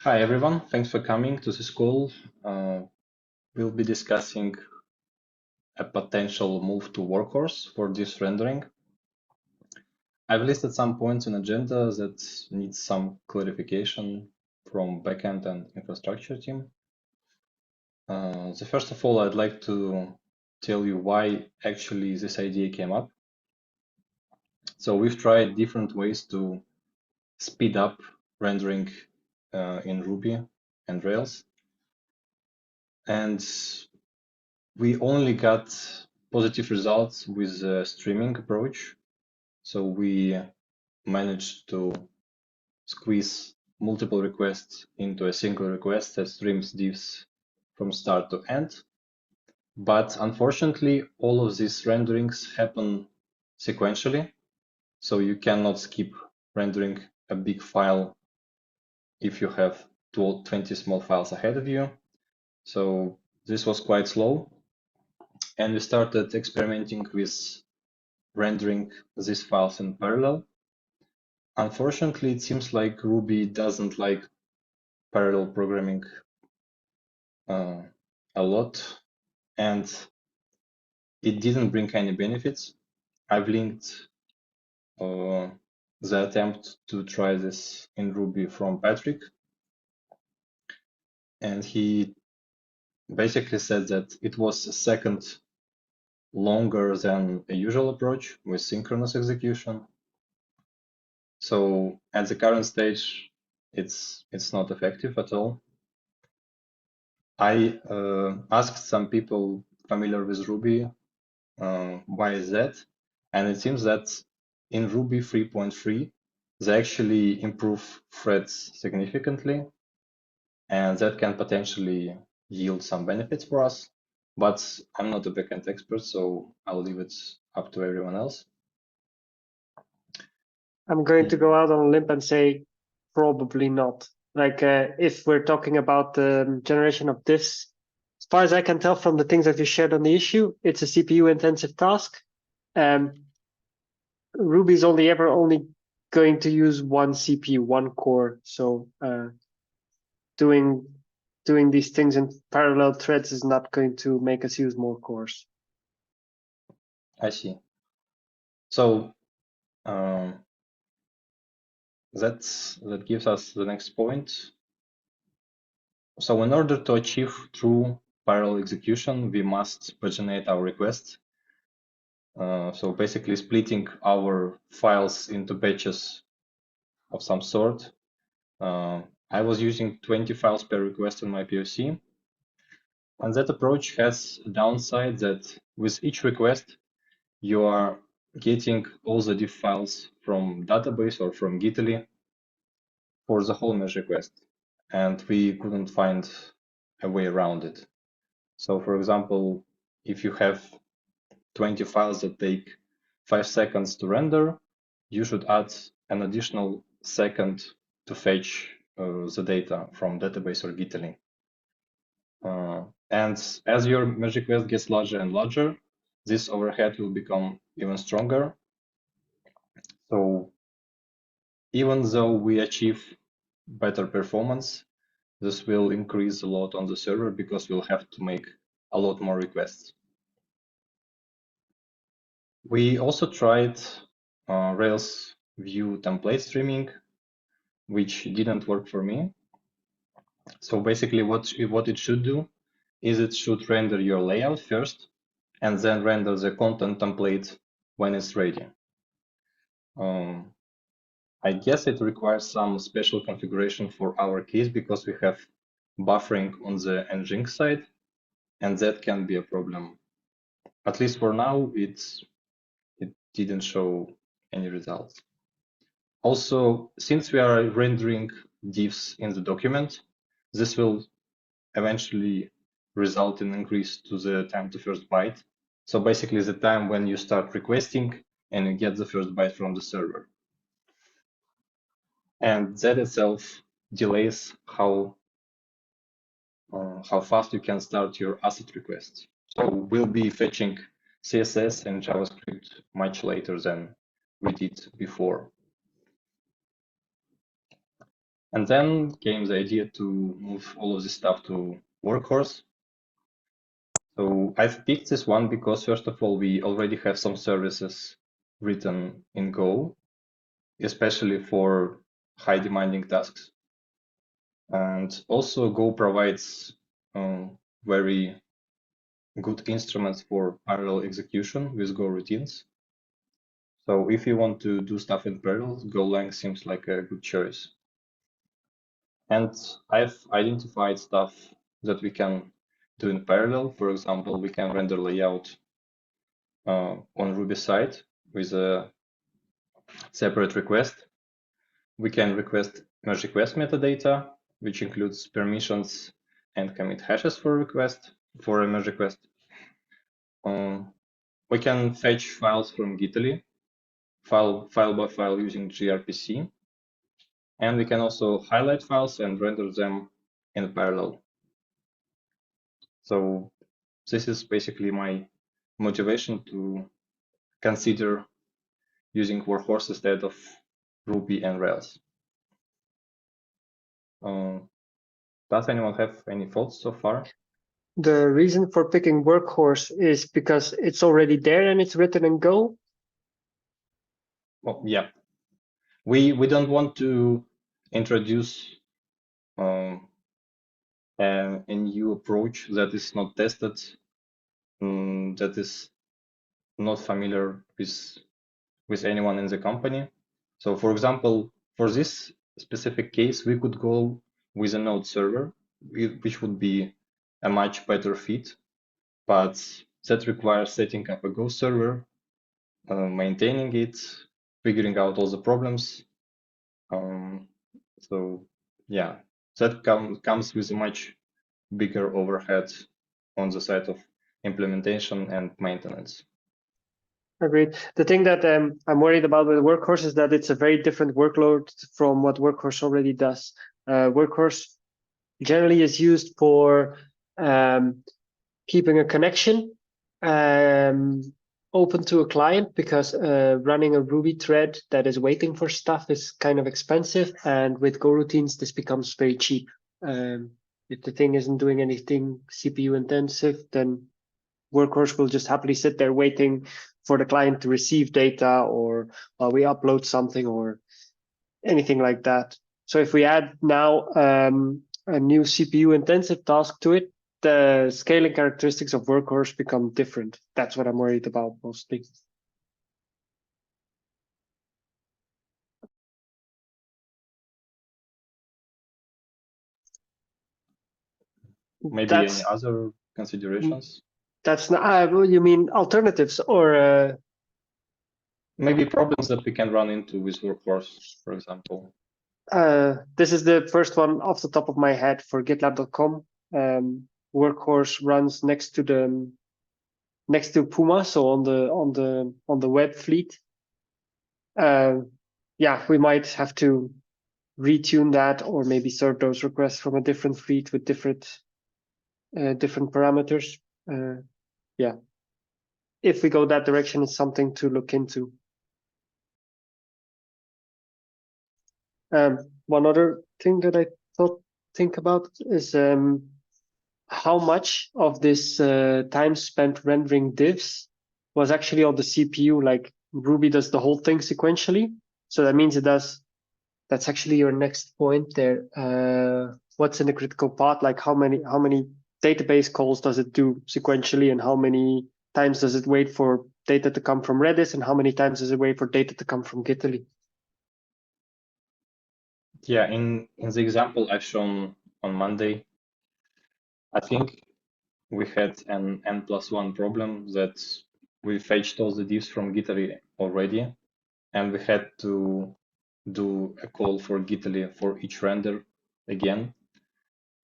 Hi everyone, thanks for coming to this call. We'll be discussing a potential move to Workhorse for this rendering. I've listed some points in agenda that need some clarification from backend and infrastructure team. First of all, I'd like to tell you why actually this idea came up. So we've tried different ways to speed up rendering in Ruby and Rails. And we only got positive results with the streaming approach. So we managed to squeeze multiple requests into a single request that streams diffs from start to end. But unfortunately, all of these renderings happen sequentially. So you cannot skip rendering a big file if you have 20 small files ahead of you. So this was quite slow. And we started experimenting with rendering these files in parallel. Unfortunately, it seems like Ruby doesn't like parallel programming a lot, and it didn't bring any benefits. I've linked the attempt to try this in Ruby from Patrick, and he basically said that it was a second longer than a usual approach with synchronous execution. So at the current stage, it's not effective at all. I asked some people familiar with Ruby why is that, and it seems that in Ruby 3.3 they actually improve threads significantly, and that can potentially yield some benefits for us. But I'm not a backend expert, so I'll leave it up to everyone else. I'm going to go out on a limb and say probably not. Like if we're talking about the generation of diffs, as far as I can tell from the things that you shared on the issue, it's a CPU intensive task. Ruby's only going to use one CPU, one core. So doing these things in parallel threads is not going to make us use more cores. I see. So that gives us the next point. So in order to achieve true parallel execution, we must paginate our requests. So basically splitting our files into batches of some sort. I was using 20 files per request in my POC. And that approach has a downside that with each request, you are getting all the diff files from database or from GitLab for the whole merge request. And we couldn't find a way around it. So for example, if you have 20 files that take 5 seconds to render, you should add an additional second to fetch the data from database or GitLab. And as your merge request gets larger and larger, this overhead will become even stronger. So even though we achieve better performance, this will increase a lot on the server because we'll have to make a lot more requests. We also tried Rails view template streaming, which didn't work for me. So basically what it should do is it should render your layout first and then render the content template when it's ready. I guess it requires some special configuration for our case because we have buffering on the Nginx side, and that can be a problem. At least for now, it didn't show any results. Also, since we are rendering diffs in the document, this will eventually result in increase to the time to first byte. So basically the time when you start requesting and you get the first byte from the server. And that itself delays how fast you can start your asset requests. So we'll be fetching CSS and JavaScript much later than we did before. And then came the idea to move all of this stuff to Workhorse. So I've picked this one because, first of all, we already have some services written in Go, especially for high demanding tasks. And also Go provides very good instruments for parallel execution with Go routines. So if you want to do stuff in parallel, Golang seems like a good choice. And I've identified stuff that we can do in parallel. For example, we can render layout on Ruby side with a separate request. We can request merge request metadata, which includes permissions and commit hashes for a merge request. We can fetch files from GitLab, file by file using gRPC, and we can also highlight files and render them in parallel. So this is basically my motivation to consider using Workhorse instead of Ruby and Rails. Does anyone have any thoughts so far? The reason for picking Workhorse is because it's already there and it's written in Go. Well, yeah. We don't want to introduce a new approach that is not tested, that is not familiar with anyone in the company. So for example, for this specific case, we could go with a node server, which would be a much better fit, but that requires setting up a Go server, maintaining it, figuring out all the problems. So yeah, that comes with a much bigger overhead on the side of implementation and maintenance. Agreed. The thing that I'm worried about with Workhorse is that it's a very different workload from what Workhorse already does. Workhorse generally is used for keeping a connection open to a client because running a Ruby thread that is waiting for stuff is kind of expensive. And with Go routines, this becomes very cheap. If the thing isn't doing anything CPU intensive, then Workhorse will just happily sit there waiting for the client to receive data or while we upload something or anything like that. So if we add now a new CPU intensive task to it, the scaling characteristics of Workhorse become different. That's what I'm worried about mostly. Maybe That's any other considerations? that's not. You mean alternatives or? Maybe problems that we can run into with Workhorse, for example. This is the first one off the top of my head for GitLab.com. Workhorse runs next to Puma, so on the web fleet. Yeah, we might have to retune that or maybe serve those requests from a different fleet with different parameters. Yeah, if we go that direction, it's something to look into. One other thing that I think about is how much of this time spent rendering diffs was actually on the CPU. Like Ruby does the whole thing sequentially, so that means it does. That's actually your next point there. What's in the critical path? Like how many database calls does it do sequentially, and how many times does it wait for data to come from Redis, and how many times does it wait for data to come from GitLab? Yeah, in the example I've shown on Monday, I think we had an n+1 problem that we fetched all the diffs from GitLab already, and we had to do a call for GitLab for each render again,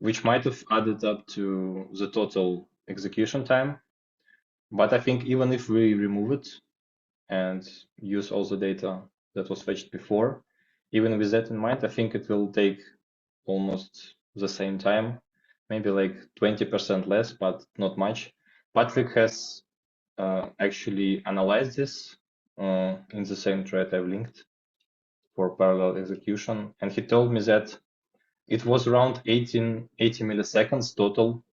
which might have added up to the total execution time. But I think even if we remove it and use all the data that was fetched before, even with that in mind, I think it will take almost the same time, maybe like 20% less, but not much. Patrick has actually analyzed this in the same thread I've linked for parallel execution, and he told me that it was around 80 milliseconds total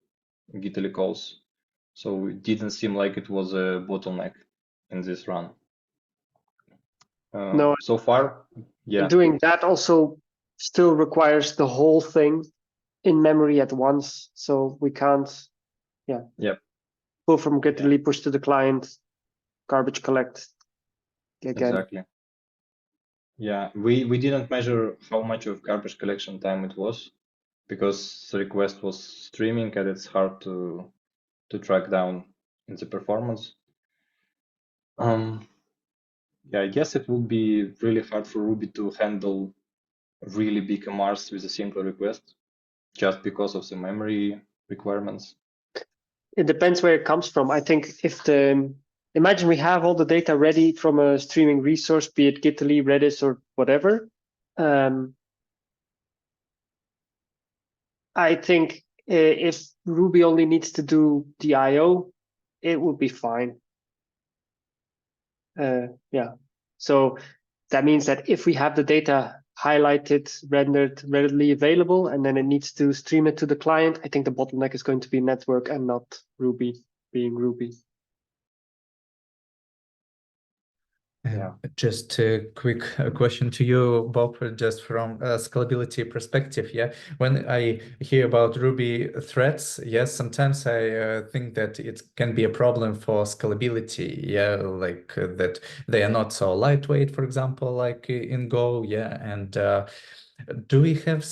GitLab calls. So it didn't seem like it was a bottleneck in this run. No, So far, yeah. doing that also still requires the whole thing in memory at once. So we can't, Yep. pull from GitLab, push to the client, garbage collect again. Exactly. Yeah, we didn't measure how much of garbage collection time it was because the request was streaming and it's hard to track down in the performance. Yeah, I guess it would be really hard for Ruby to handle really big MRs with a single request just because of the memory requirements. It depends where it comes from. I think imagine we have all the data ready from a streaming resource, be it GitLab, Redis, or whatever. I think if Ruby only needs to do the I/O, it would be fine. Yeah. So that means that if we have the data highlighted, rendered, readily available, and then it needs to stream it to the client, I think the bottleneck is going to be network and not Ruby being Ruby. Yeah. Just a quick question to you, Bob, just from a scalability perspective. Yeah, when I hear about Ruby threads, yes, sometimes I think that it can be a problem for scalability. Yeah, like that they are not so lightweight, for example, like in Go. Yeah, and do we have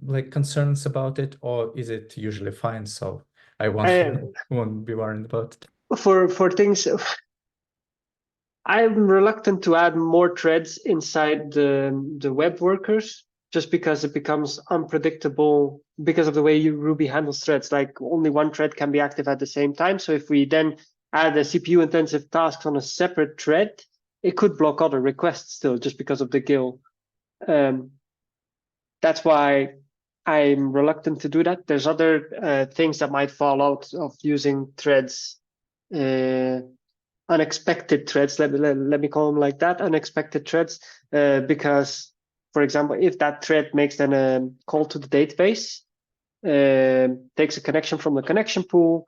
like concerns about it, or is it usually fine? So I won't be worried about it. For things, I'm reluctant to add more threads inside the web workers just because it becomes unpredictable because of the way Ruby handles threads. Like only one thread can be active at the same time. So if we then add a CPU intensive task on a separate thread, it could block other requests still just because of the GIL. That's why I'm reluctant to do that. There's other things that might fall out of using threads. Unexpected threads, let me call them like that, unexpected threads, because, for example, if that thread makes then a call to the database, takes a connection from the connection pool,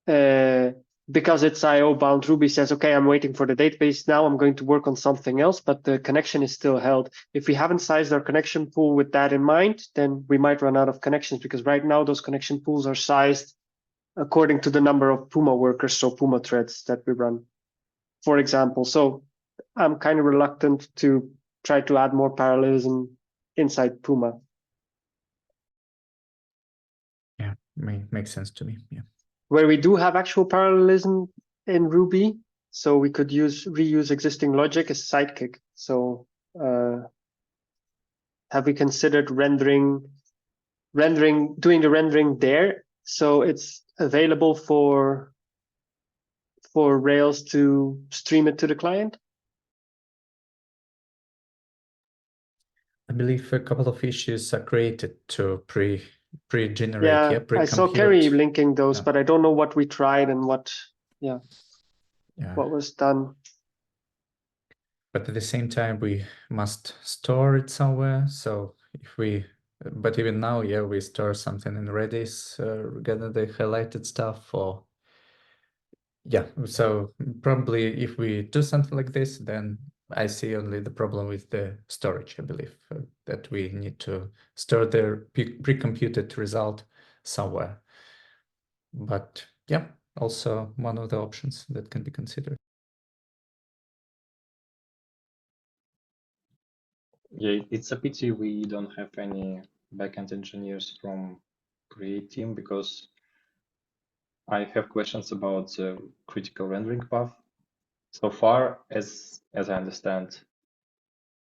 because it's IO bound, Ruby says, okay, I'm waiting for the database now, I'm going to work on something else, but the connection is still held. If we haven't sized our connection pool with that in mind, then we might run out of connections because right now those connection pools are sized according to the number of Puma workers, so Puma threads that we run, for example. So I'm kind of reluctant to try to add more parallelism inside Puma. Yeah, makes sense to me. Yeah. Where we do have actual parallelism in Ruby, so we could reuse existing logic is Sidekick. So have we considered doing the rendering there so it's available for Rails to stream it to the client? I believe a couple of issues are created to pre-generate, Yeah, I saw Kerry linking those, but I don't know what we tried and what was done. But at the same time, we must store it somewhere. So but even now, yeah, we store something in Redis regarding the highlighted stuff, or yeah. So probably if we do something like this, then I see only the problem with the storage. I believe that we need to store the pre-computed result somewhere. But yeah, also one of the options that can be considered. Yeah, it's a pity we don't have any backend engineers from Create team because I have questions about the critical rendering path. So far, as I understand,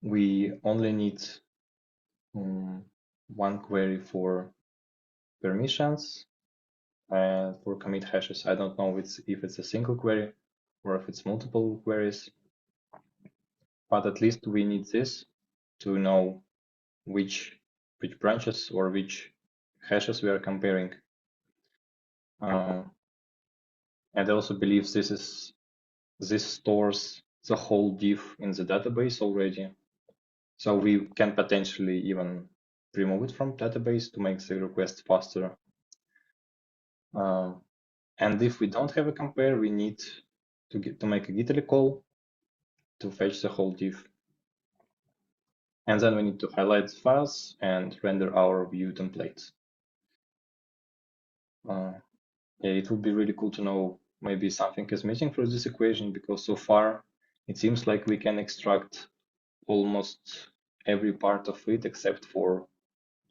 we only need one query for permissions and for commit hashes. I don't know if it's a single query or if it's multiple queries, but at least we need this to know which branches or which hashes we are comparing. And I also believe this stores the whole diff in the database already. So we can potentially even remove it from database to make the request faster. And if we don't have a compare, we need to make a git call to fetch the whole diff. And then we need to highlight the files and render our view templates. Yeah, it would be really cool to know maybe something is missing from this equation, because so far it seems like we can extract almost every part of it except for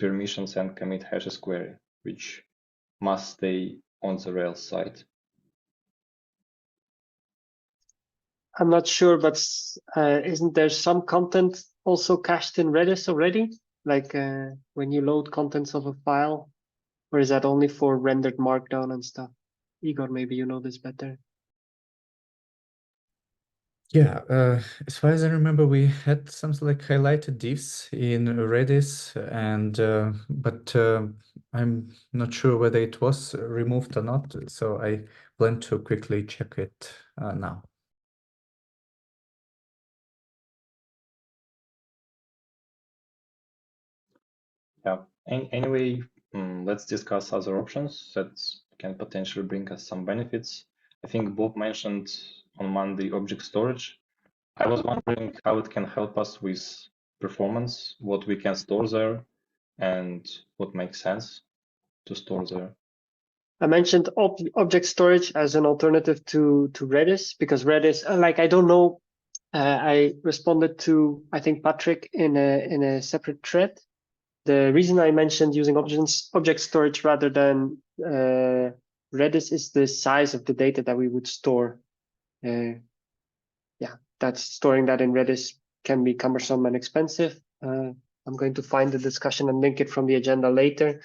permissions and commit hashes query, which must stay on the Rails side. I'm not sure, but isn't there some content also cached in Redis already? Like when you load contents of a file, or is that only for rendered markdown and stuff? Igor, maybe you know this better. Yeah, as far as I remember, we had something like highlighted diffs in Redis, and but I'm not sure whether it was removed or not. So I plan to quickly check it now. Yeah. Anyway, let's discuss other options that can potentially bring us some benefits. I think Bob mentioned on Monday object storage. I was wondering how it can help us with performance, what we can store there, and what makes sense to store there. I mentioned object storage as an alternative to Redis, because Redis, like, I don't know, I responded to, I think, Patrick in a separate thread. The reason I mentioned using object storage rather than Redis is the size of the data that we would store. Yeah, that's storing that in Redis can be cumbersome and expensive. I'm going to find the discussion and link it from the agenda later.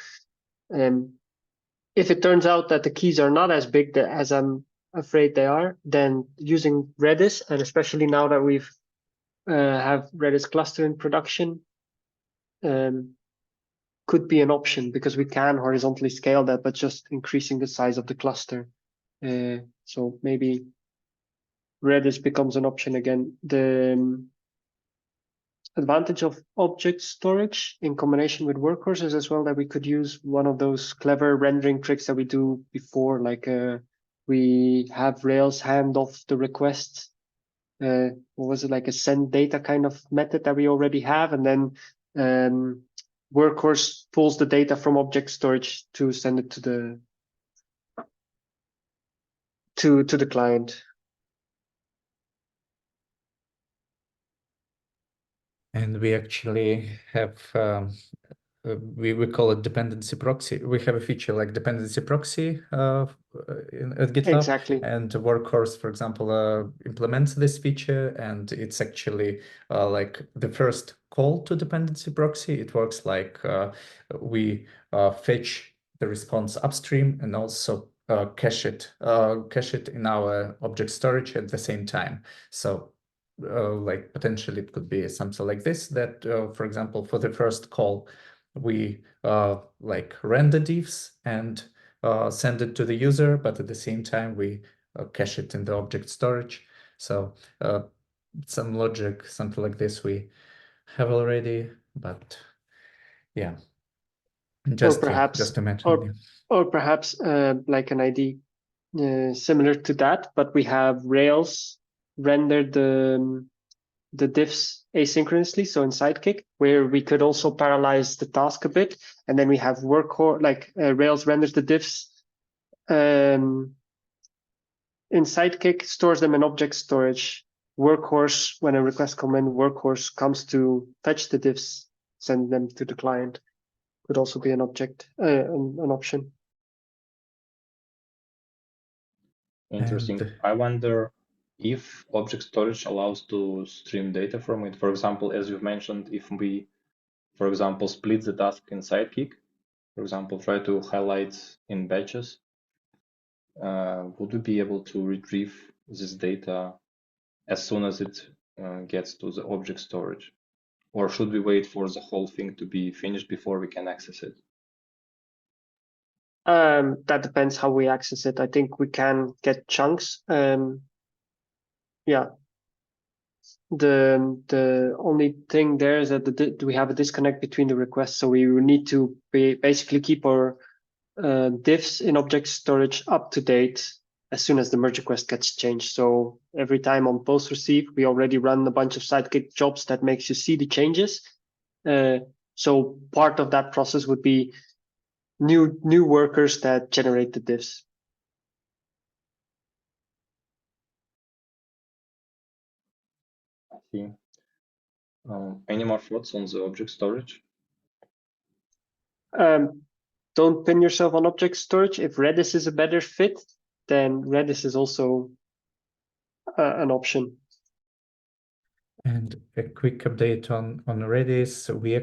If it turns out that the keys are not as big as I'm afraid they are, then using Redis, and especially now that we've have Redis cluster in production, could be an option, because we can horizontally scale that, but just increasing the size of the cluster. So maybe Redis becomes an option again. The advantage of object storage in combination with Workhorse is as well that we could use one of those clever rendering tricks that we do before, like we have Rails hand off the request. What was it, like a send data kind of method that we already have, and then Workhorse pulls the data from object storage to send it to the client. And we actually have we call it dependency proxy. We have a feature like dependency proxy at GitLab. Exactly. And Workhorse, for example, implements this feature, and it's actually like the first call to dependency proxy. It works like we fetch the response upstream and also cache it in our object storage at the same time. So like potentially it could be something like this, that for example, for the first call, we like render diffs and send it to the user, but at the same time we cache it in the object storage. So some logic, something like this we have already, but yeah, just to mention. Or perhaps like an ID similar to that, but we have Rails render the diffs asynchronously, so in Sidekick, where we could also parallelize the task a bit, and then we have Workhorse, like Rails renders the diffs in Sidekick, stores them in object storage. Workhorse, when a request comes in, Workhorse comes to fetch the diffs, send them to the client. Could also be an object, an option. Interesting. I wonder if object storage allows to stream data from it. For example, as you've mentioned, if we, for example, split the task in Sidekick, for example, try to highlight in batches, would we be able to retrieve this data as soon as it gets to the object storage? Or should we wait for the whole thing to be finished before we can access it? That depends how we access it. I think we can get chunks. Yeah. The only thing there is that we have a disconnect between the requests, so we will need to basically keep our diffs in object storage up to date as soon as the merge request gets changed. So every time on post receive, we already run a bunch of Sidekick jobs that makes you see the changes. So part of that process would be new workers that generate the diffs. I see. Any more thoughts on the object storage? Don't pin yourself on object storage. If Redis is a better fit, then Redis is also an option. And a quick update on Redis. We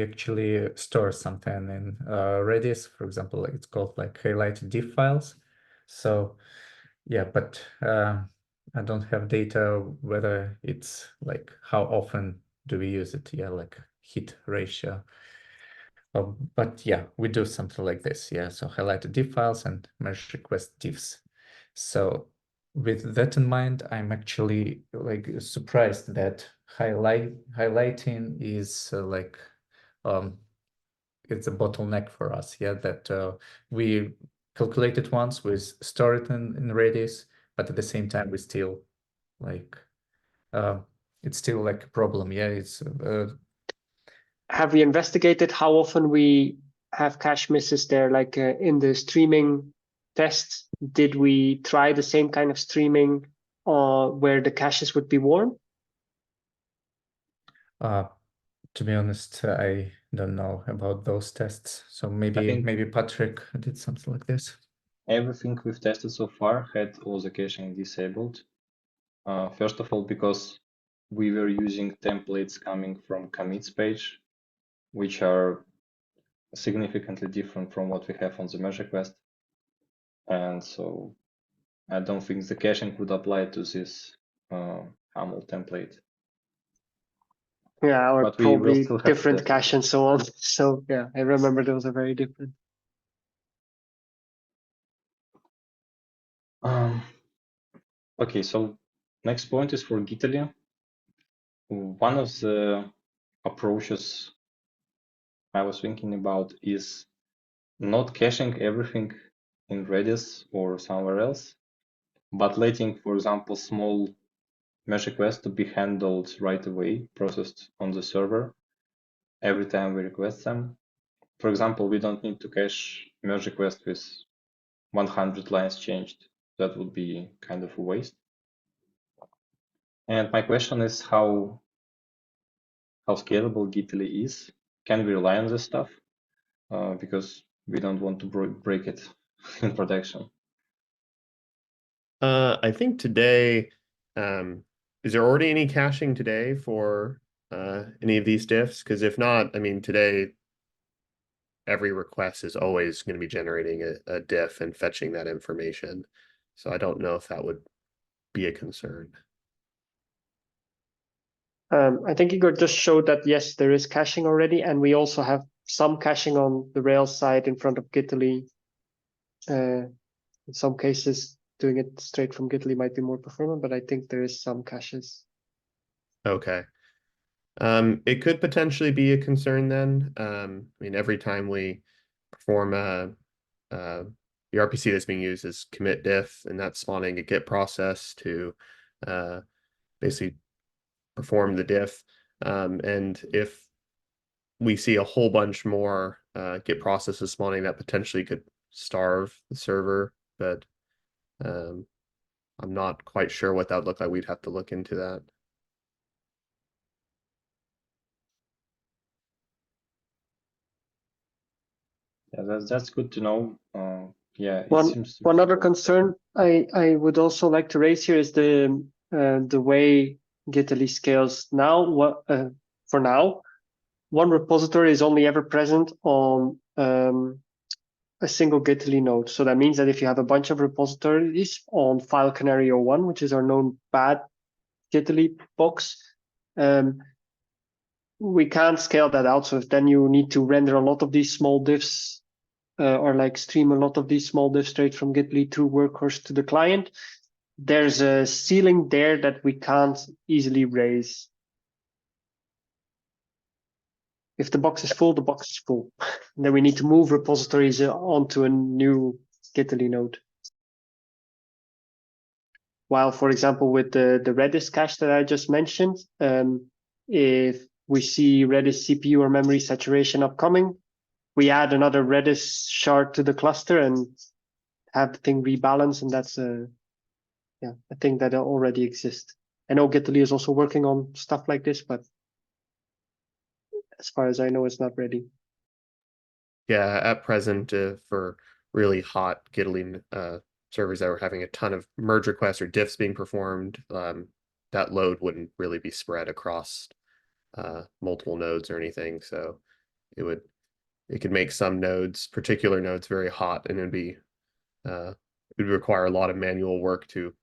actually store something in Redis. For example, it's called like highlighted diff files. So yeah, but I don't have data whether it's like how often do we use it. Yeah, like hit ratio. But yeah, we do something like this. Yeah, so highlighted diff files and merge request diffs. So with that in mind, I'm actually like surprised that highlighting is it's a bottleneck for us. Yeah, that we calculate it once, we store it in Redis, but at the same time we still like it's still like a problem. Yeah, it's have we investigated how often we have cache misses there? Like in the streaming test, did we try the same kind of streaming where the caches would be warm? To be honest, I don't know about those tests. So maybe Patrick did something like this. Everything we've tested so far had all the caching disabled. First of all, because we were using templates coming from commits page, which are significantly different from what we have on the merge request. And so I don't think the caching would apply to this HAML template. Yeah, or But we will probably still have different cache and so on. So yeah, I remember those are very different. Okay, so next point is for Gitali. One of the approaches I was thinking about is not caching everything in Redis or somewhere else, but letting, for example, small merge requests to be handled right away, processed on the server every time we request them. For example, we don't need to cache merge request with 100 lines changed. That would be kind of a waste. And my question is how scalable Gitli is. Can we rely on this stuff? Because we don't want to break it in production. I think today, is there already any caching today for any of these diffs? Because if not, I mean, today, every request is always going to be generating a diff and fetching that information. So I don't know if that would be a concern. I think Igor just showed that, yes, there is caching already, and we also have some caching on the Rails side in front of Gitli. In some cases, doing it straight from Gitli might be more performant, but I think there is some caches. Okay. It could potentially be a concern then. I mean, every time we perform the RPC that's being used is commit diff, and that's spawning a Git process to basically perform the diff. And if we see a whole bunch more Git processes spawning, that potentially could starve the server, but I'm not quite sure what that would look like. We'd have to look into that. Yeah, that's good to know. Yeah, it seems one other concern I would also like to raise here is the way Gitli scales now. For now, one repository is only ever present on a single Gitli node. So that means that if you have a bunch of repositories on file canary 01, which is our known bad Gitli box, we can't scale that out. So then you need to render a lot of these small diffs or like stream a lot of these small diffs straight from Gitli through Workhorse to the client. there's a ceiling there that we can't easily raise. If the box is full, the box is full. And then we need to move repositories onto a new Gitly node. While, for example, with the Redis cache that I just mentioned, if we see Redis CPU or memory saturation upcoming, we add another Redis shard to the cluster and have the thing rebalance, and that's a thing that already exists. I know Gitly is also working on stuff like this, but as far as I know, it's not ready. Yeah, at present, for really hot Gitly servers that were having a ton of merge requests or diffs being performed, that load wouldn't really be spread across multiple nodes or anything. So it could make some nodes, particular nodes, very hot, and it would require a lot of manual work to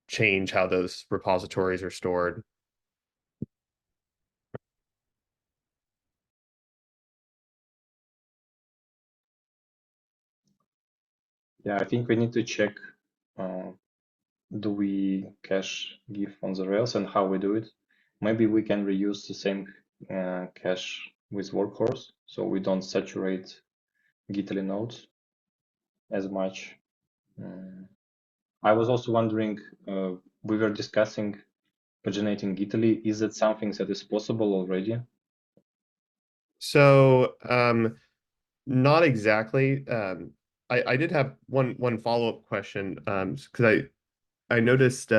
change how those repositories are stored. Yeah, I think we need to check, do we cache GIF on the Rails and how we do it. Maybe we can reuse the same cache with Workhorse, so we don't saturate Gitly nodes as much. I was also wondering, we were discussing paginating Gitly. Is it something that is possible already? So, not exactly. I did have one follow-up question, because I noticed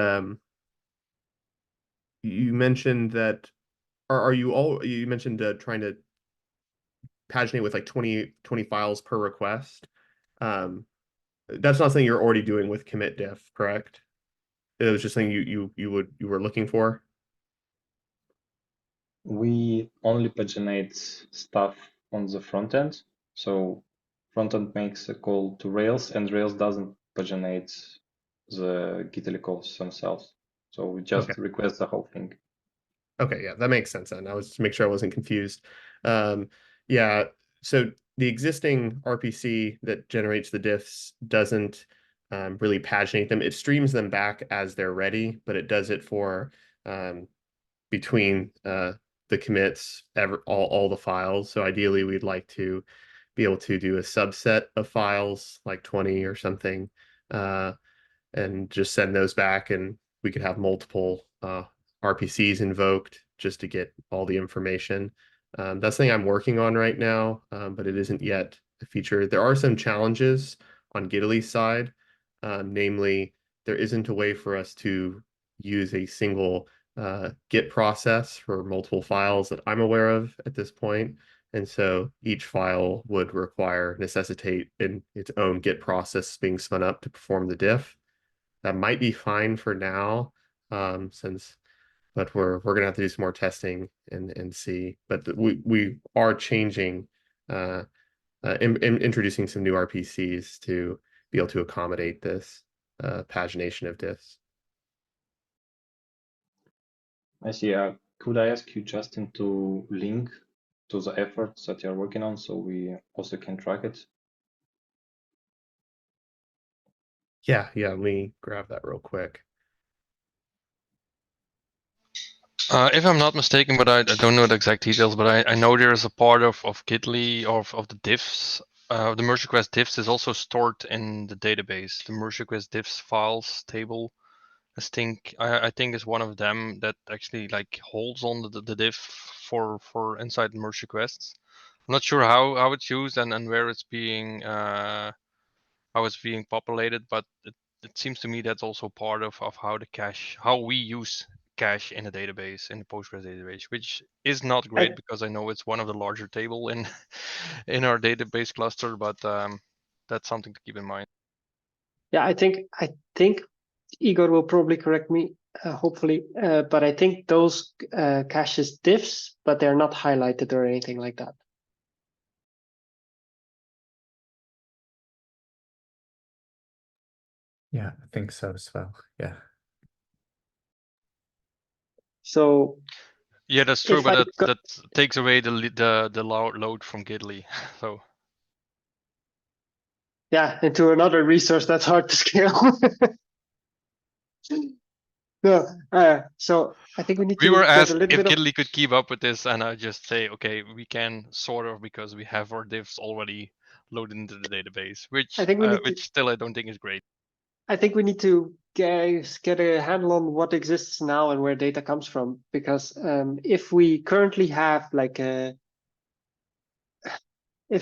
you mentioned that you mentioned trying to paginate with like 20 files per request. That's not something you're already doing with commit diff, correct? It was just something you were looking for. We only paginate stuff on the front end. So front end makes a call to Rails, and Rails doesn't paginate the Gitly calls themselves. So we just request the whole thing. Okay, yeah, that makes sense then. I was to make sure I wasn't confused. Yeah, so the existing RPC that generates the diffs doesn't really paginate them. It streams them back as they're ready, but it does it for between the commits, all the files. So ideally, we'd like to be able to do a subset of files, like 20 or something, and just send those back, and we could have multiple RPCs invoked just to get all the information. That's something I'm working on right now, but it isn't yet a feature. There are some challenges on Gitly's side, namely, there isn't a way for us to use a single Git process for multiple files that I'm aware of at this point. And so each file would necessitate in its own Git process being spun up to perform the diff. That might be fine for now, but we're gonna have to do some more testing and see. But we are changing, introducing some new RPCs to be able to accommodate this pagination of diffs. I see. Could I ask you, Justin, to link to the efforts that you're working on so we also can track it? Yeah, let me grab that real quick. If I'm not mistaken, but I don't know the exact details, but I know there is a part of Gitly of the diffs. The merge request diffs is also stored in the database. The merge request diffs files table, I think is one of them that actually like holds on the diff for inside the merge requests. I'm not sure how it's used and where it's being how it's being populated, but it seems to me that's also part of how we use cache in a database, in the Postgres database, which is not great because I know it's one of the larger table in in our database cluster, but that's something to keep in mind. Yeah, I think Igor will probably correct me, hopefully, but I think those caches diffs, but they're not highlighted or anything like that. Yeah, I think so as well. Yeah. So yeah, that's true, but that takes away the load from Gitly. So yeah, into another resource that's hard to scale. No, so I think we need We to were get a asked little if bit of. Gitly could keep up with this, and I just say, okay, we can sort of, because we have our diffs already loaded into the database, which I think we need to. which still I don't think is great. I think we need to get a handle on what exists now and where data comes from, because if we currently have like if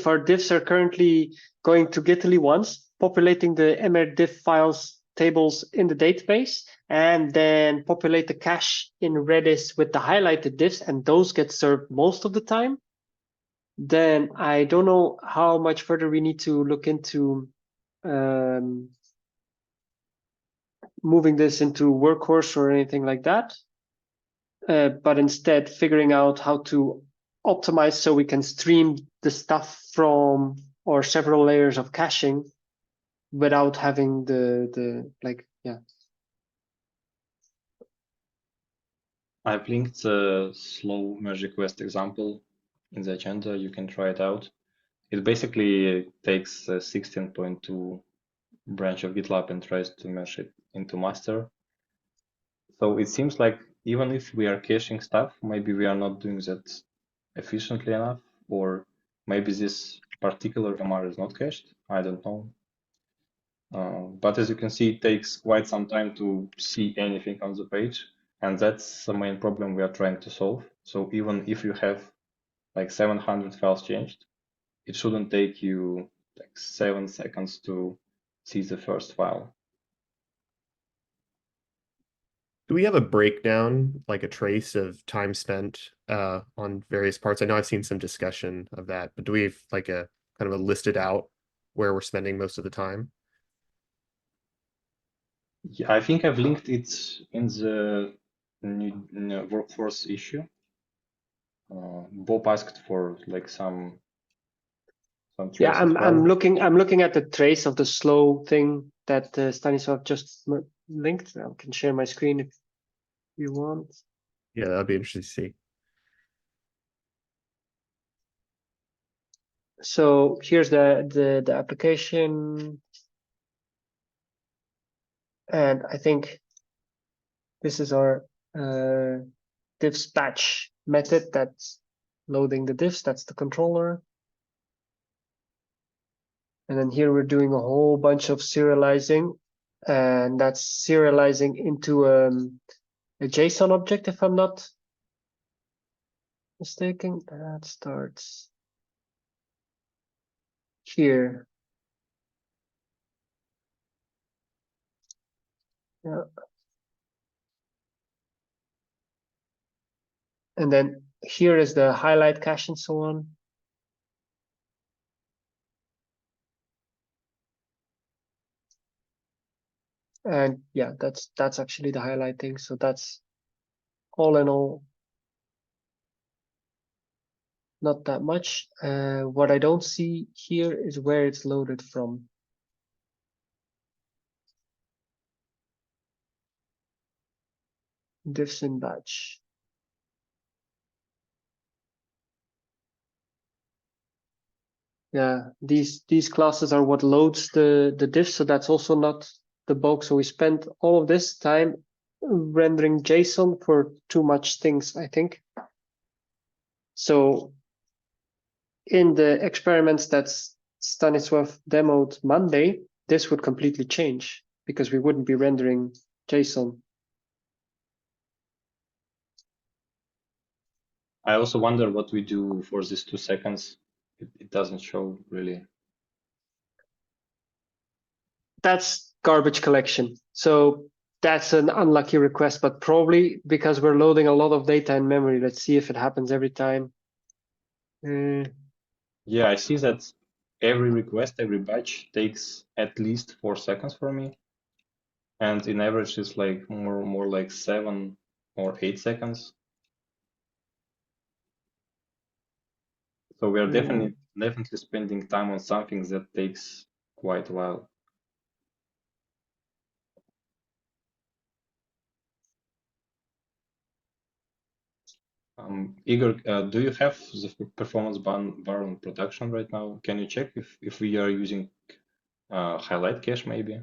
our diffs are currently going to Gitly once, populating the mrdiff files tables in the database, and then populate the cache in Redis with the highlighted diffs, and those get served most of the time, then I don't know how much further we need to look into moving this into Workhorse or anything like that. But instead figuring out how to optimize so we can stream the stuff from or several layers of caching without having the like, yeah. I've linked a slow merge request example in the agenda. You can try it out. It basically takes a 16.2 branch of GitLab and tries to merge it into master. So it seems like even if we are caching stuff, maybe we are not doing that efficiently enough, or maybe this particular MR is not cached. I don't know. But as you can see, it takes quite some time to see anything on the page. And that's the main problem we are trying to solve. So even if you have like 700 files changed, it shouldn't take you like 7 seconds to see the first file. Do we have a breakdown, like a trace of time spent on various parts? I know I've seen some discussion of that, but do we have like a kind of a listed out where we're spending most of the time? Yeah, I think I've linked it in the Workforce issue. Bob asked for like some Yeah, trace as I'm well. looking at the trace of the slow thing that Stanislav just linked. I can share my screen if you want. Yeah, that'd be interesting to see. So here's the application, and I think this is our diffs batch method that's loading the diffs. That's the controller. And then here we're doing a whole bunch of serializing, and that's serializing into a JSON object, if I'm not mistaken. That starts here. Yeah. And then here is the highlight cache and so on. And yeah, that's actually the highlighting. So that's all in all not that much. What I don't see here is where it's loaded from. Diffs in batch. Yeah, these classes are what loads the diffs, so that's also not the bulk. So we spent all of this time rendering JSON for too much things, I think. So in the experiments that Stanislav demoed Monday, this would completely change because we wouldn't be rendering JSON. I also wonder what we do for these 2 seconds. It doesn't show really. That's garbage collection. So that's an unlucky request, but probably because we're loading a lot of data in memory. Let's see if it happens every time. Yeah, I see that every request, every batch takes at least 4 seconds for me. And in average, it's like more like 7 or 8 seconds. So we are definitely spending time on something that takes quite a while. Igor, do you have the performance bar on production right now? Can you check if we are using highlight cache maybe?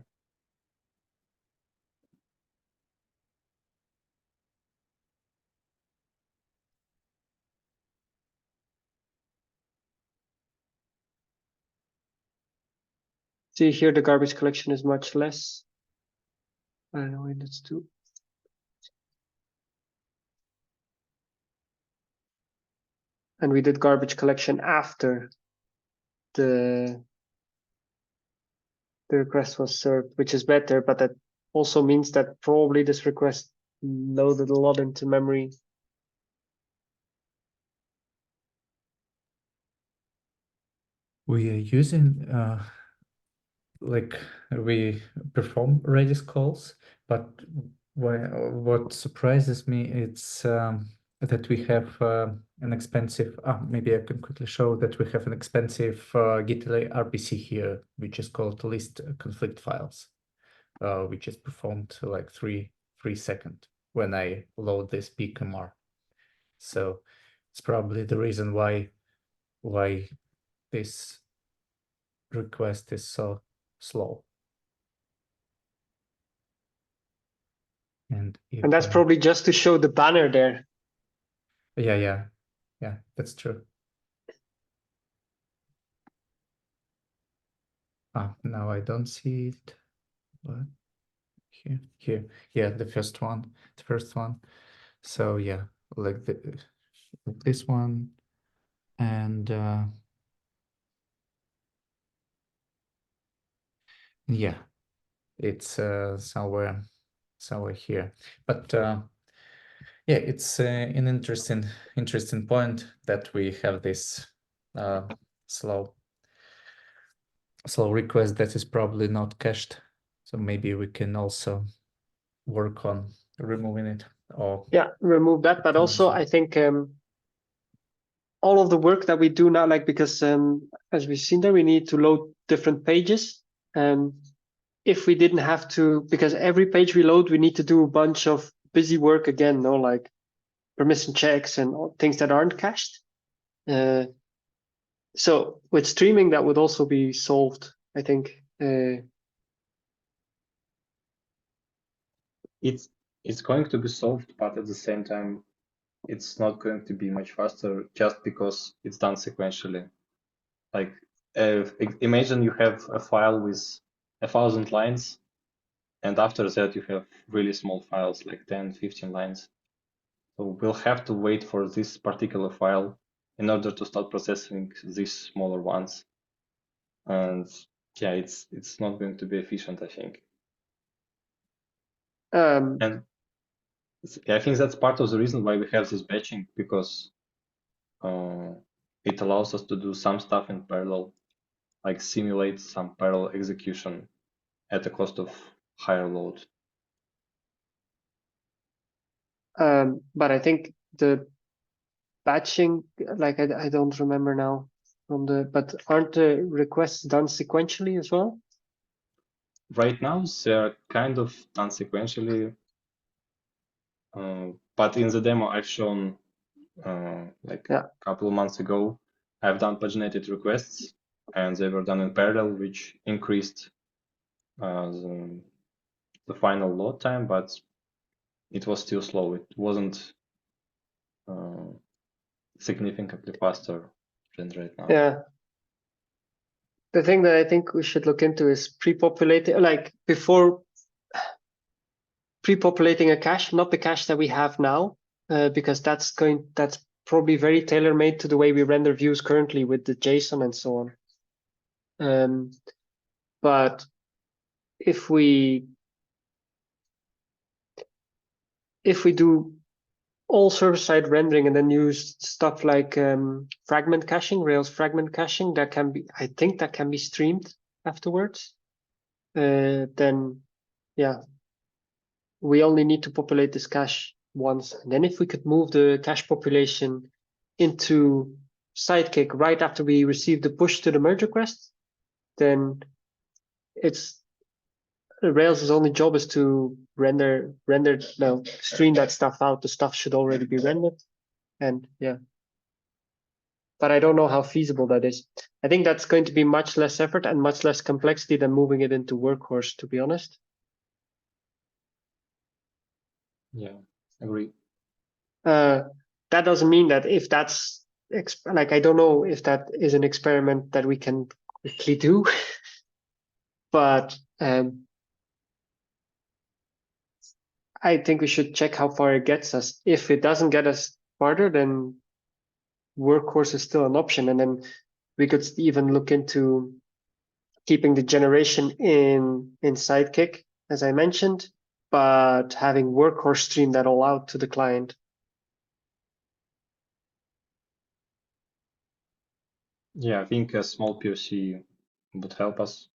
See here, the garbage collection is much less. I don't know, that's 2. And we did garbage collection after the request was served, which is better, but that also means that probably this request loaded a lot into memory. We are using like we perform Redis calls, but what surprises me it's that we have an expensive. Maybe I can quickly show that we have an expensive GitLab RPC here, which is called list conflict files, which is performed like 3 seconds when I load this pkmr. So it's probably the reason why this request is so slow. And that's probably just to show the banner there. Yeah, that's true. Now I don't see it, but here, yeah, the first one. So yeah, like this one, and yeah, it's somewhere here. But yeah, it's an interesting point that we have this slow request that is probably not cached. So maybe we can also work on removing it. Or yeah, remove that. But also, I think all of the work that we do now, like because as we've seen there, we need to load different pages. If we didn't have to, because every page we load, we need to do a bunch of busy work again, no, like permission checks and things that aren't cached. So with streaming, that would also be solved, I think. It's going to be solved, but at the same time, it's not going to be much faster just because it's done sequentially. Like, imagine you have a file with 1,000 lines, and after that you have really small files, like 10, 15 lines. So we'll have to wait for this particular file in order to start processing these smaller ones. And yeah, it's not going to be efficient, I think. And I think that's part of the reason why we have this batching, because it allows us to do some stuff in parallel, like simulate some parallel execution at the cost of higher load. But I think the batching, like I don't remember now but aren't the requests done sequentially as well? Right now, they're kind of done sequentially, but in the demo I've shown like a couple of months ago, I've done paginated requests, and they were done in parallel, which increased the final load time, but it was still slow. It wasn't significantly faster than right now. Yeah. The thing that I think we should look into is pre-populating, like before pre-populating a cache, not the cache that we have now, because that's probably very tailor-made to the way we render views currently with the JSON and so on. But if we do all server-side rendering and then use stuff like fragment caching, Rails fragment caching, I think that can be streamed afterwards. Then, yeah, we only need to populate this cache once. And then if we could move the cache population into Sidekick right after we receive the push to the merge request, then Rails' only job is to stream that stuff out. The stuff should already be rendered. And yeah. But I don't know how feasible that is. I think that's going to be much less effort and much less complexity than moving it into Workhorse, to be honest. Yeah, agree. That doesn't mean that if that's like, I don't know if that is an experiment that we can quickly do. but I think we should check how far it gets us. If it doesn't get us farther, then Workhorse is still an option, and then we could even look into keeping the generation in Sidekick, as I mentioned, but having Workhorse stream that all out to the client. Yeah, I think a small POC would help us,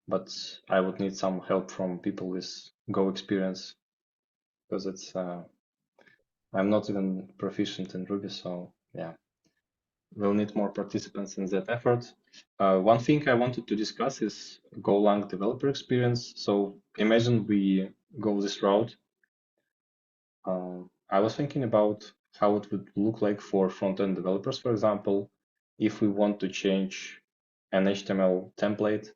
but I would need some help from people with Go experience, because it's I'm not even proficient in Ruby, so yeah, we'll need more participants in that effort. One thing I wanted to discuss is Golang developer experience. So imagine we go this route. I was thinking about how it would look like for front-end developers, for example, if we want to change an HTML template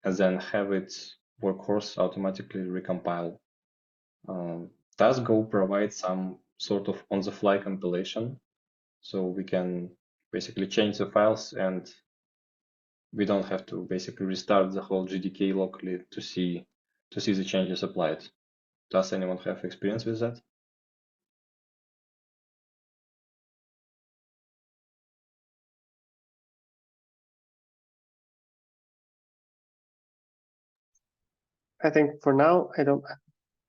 and then have its Workhorse automatically recompile. Does Go provide some sort of on-the-fly compilation? So we can basically change the files and we don't have to basically restart the whole GDK locally to see the changes applied. Does anyone have experience with that? I think for now, I don't.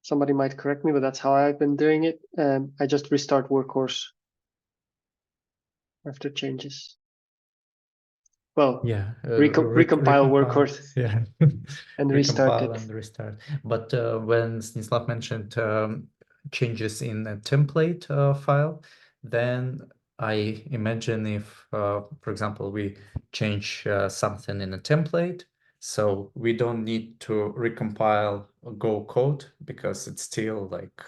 Somebody might correct me, but that's how I've been doing it. I just restart Workhorse after changes. Well, Yeah, recompile Workhorse yeah, and restart recompile it. and restart. But when Stanislav mentioned changes in a template file, then I imagine if, for example, we change something in a template, so we don't need to recompile Go code because it's still like,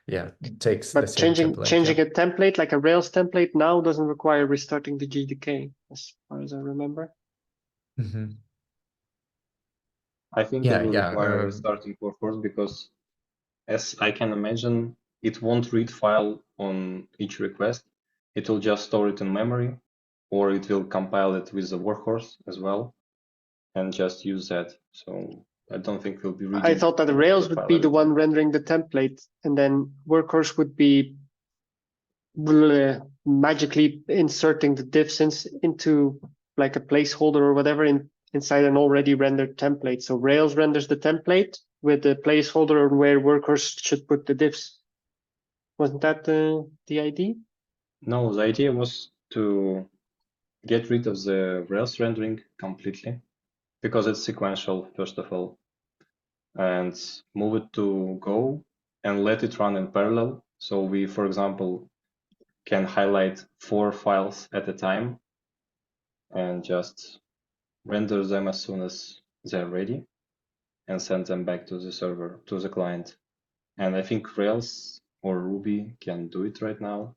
yeah, it takes the But same changing template. a template like a Rails template now doesn't require restarting the GDK, as far as I remember. Mm-hmm. I think Yeah, it will yeah. require restarting Workhorse because, as I can imagine, it won't read file on each request. It will just store it in memory, or it will compile it with the Workhorse as well, and just use that. So I don't think we'll be reading. I thought that Rails would be the one rendering the template, and then Workhorse would be magically inserting the diffs into like a placeholder or whatever inside an already rendered template. So Rails renders the template with the placeholder where Workhorse should put the diffs. Wasn't that the idea? No, the idea was to get rid of the Rails rendering completely because it's sequential, first of all, and move it to Go and let it run in parallel. So we, for example, can highlight 4 files at a time and just render them as soon as they're ready and send them back to the server, to the client. And I think Rails or Ruby can do it right now.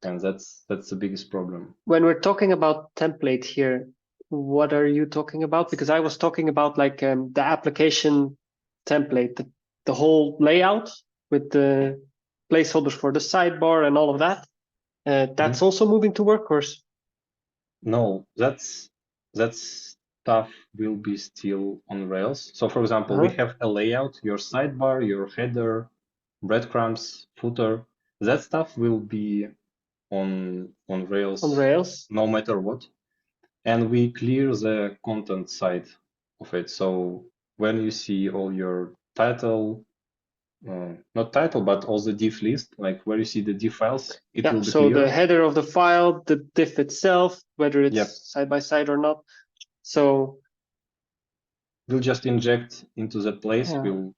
And that's the biggest problem. When we're talking about template here, what are you talking about? Because I was talking about like the application template, the whole layout with the placeholders for the sidebar and all of that. That's also moving to Workhorse. No, that stuff will be still on Rails. So for example, we have a layout, your sidebar, your header, breadcrumbs, footer. That stuff will be on Rails, no matter what. And we clear the content side of it. So when you see all your title, not title, but all the diff list, like where you see the diff files, it will be so clear. The header of the file, the diff itself, whether it's side by side or not. So we'll just inject into that place. We'll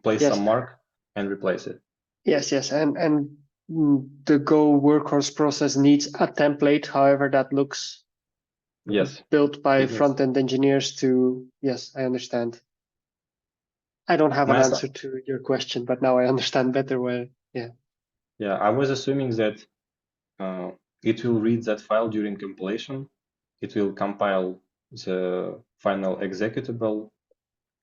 place some mark and replace it. Yes, and the Go Workhorse process needs a template, however that looks. Yes. Built by front-end engineers to, yes, I understand. I don't have an answer to your question, but now I understand better where, yeah. Yeah, I was assuming that it will read that file during compilation. It will compile the final executable.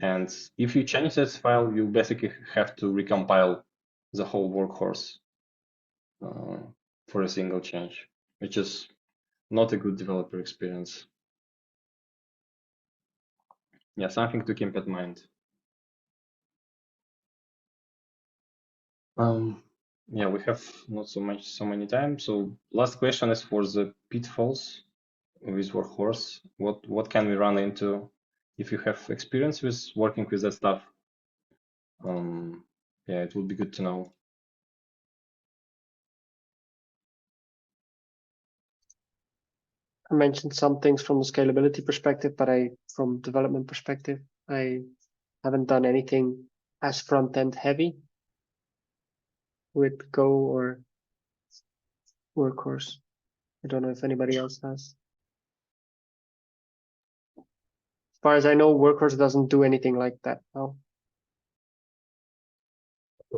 And if you change that file, you basically have to recompile the whole Workhorse for a single change, which is not a good developer experience. Yeah, something to keep in mind. Yeah, we have not so many time. So last question is for the pitfalls with Workhorse. What can we run into if you have experience with working with that stuff? Yeah, it would be good to know. I mentioned some things from the scalability perspective, but from development perspective, I haven't done anything as front-end heavy with Go or Workhorse. I don't know if anybody else has. As far as I know, Workhorse doesn't do anything like that now.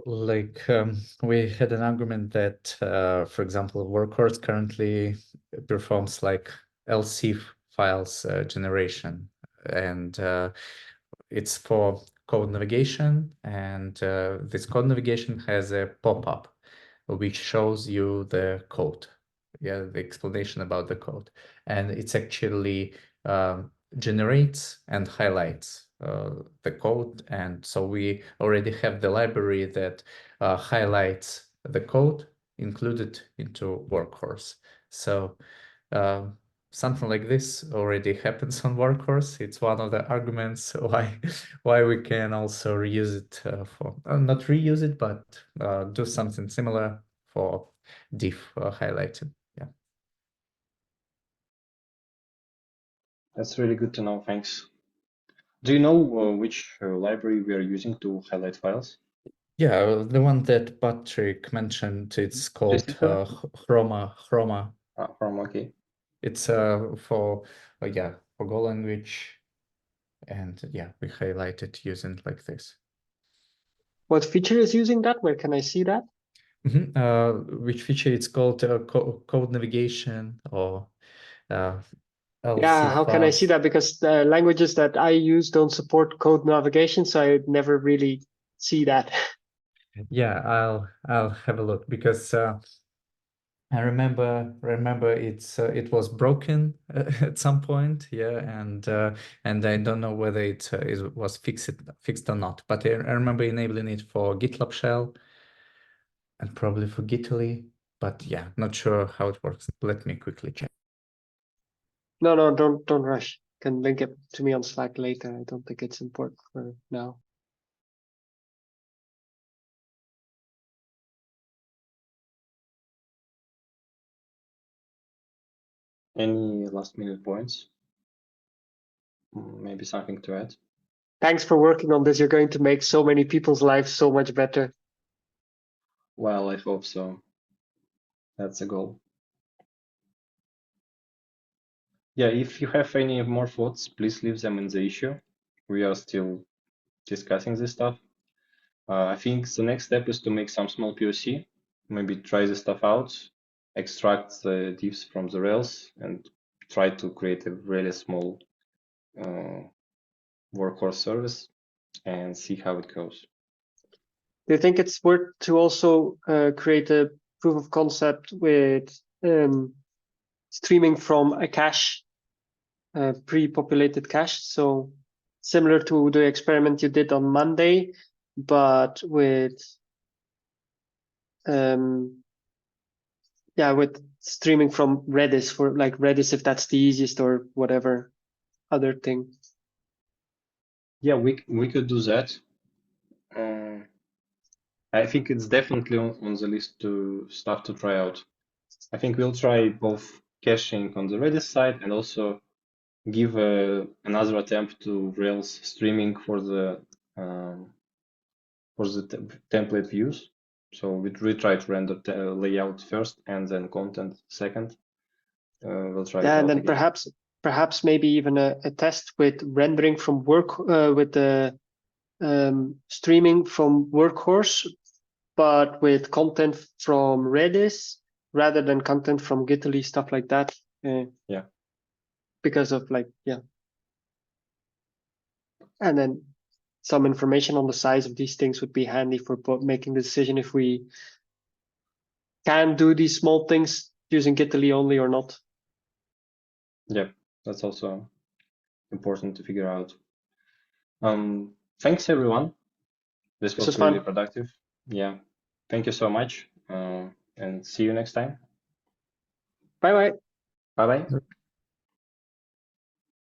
Like we had an argument that, for example, Workhorse currently performs like LC files generation, and it's for code navigation, and this code navigation has a pop-up which shows you the code, the explanation about the code, and it's actually generates and highlights the code, and so we already have the library that highlights the code included into Workhorse. So something like this already happens on Workhorse. It's one of the arguments why we can also reuse it for not reuse it, but do something similar for diff highlighting. Yeah. That's really good to know. Thanks. Do you know which library we are using to highlight files? Yeah, the one that Patrick mentioned, it's called Chroma. Chroma, okay. It's for Go language, and yeah, we highlight it using like this. What feature is using that? Where can I see that? Which feature? It's called code navigation or Yeah, how can I see that? Because the languages that I use don't support code navigation, so I never really see that. Yeah, I'll have a look, because I remember it was broken at some point, yeah, and I don't know whether it was fixed or not, but I remember enabling it for GitLab shell and probably for Gitly, but yeah, not sure how it works. Let me quickly check. No, don't rush. Can link it to me on Slack later. I don't think it's important for now. Any last minute points? Maybe something to add? Thanks for working on this. You're going to make so many people's lives so much better. Well, I hope so. That's the goal. Yeah, if you have any more thoughts, please leave them in the issue. We are still discussing this stuff. I think the next step is to make some small POC, maybe try this stuff out, extract the diffs from the Rails, and try to create a really small Workhorse service and see how it goes. Do you think it's worth to also create a proof of concept with streaming from a cache, pre-populated cache? So similar to the experiment you did on Monday, but with with streaming from Redis, for like Redis, if that's the easiest, or whatever other thing. Yeah, we could do that. I think it's definitely on the list to stuff to try out. I think we'll try both caching on the Redis side and also give another attempt to Rails streaming for the template views. So we try to render layout first and then content second. We'll try it out and then again. perhaps maybe even a test with rendering from with the streaming from Workhorse, but with content from Redis rather than content from Gitly, stuff like that. Yeah. Because of and then some information on the size of these things would be handy for making the decision if we can do these small things using Gitly only or not. Yeah, that's also important to figure out. Thanks everyone. This This was was really fun. productive. Yeah. Thank you so much. And see you next time. Bye bye. Bye bye.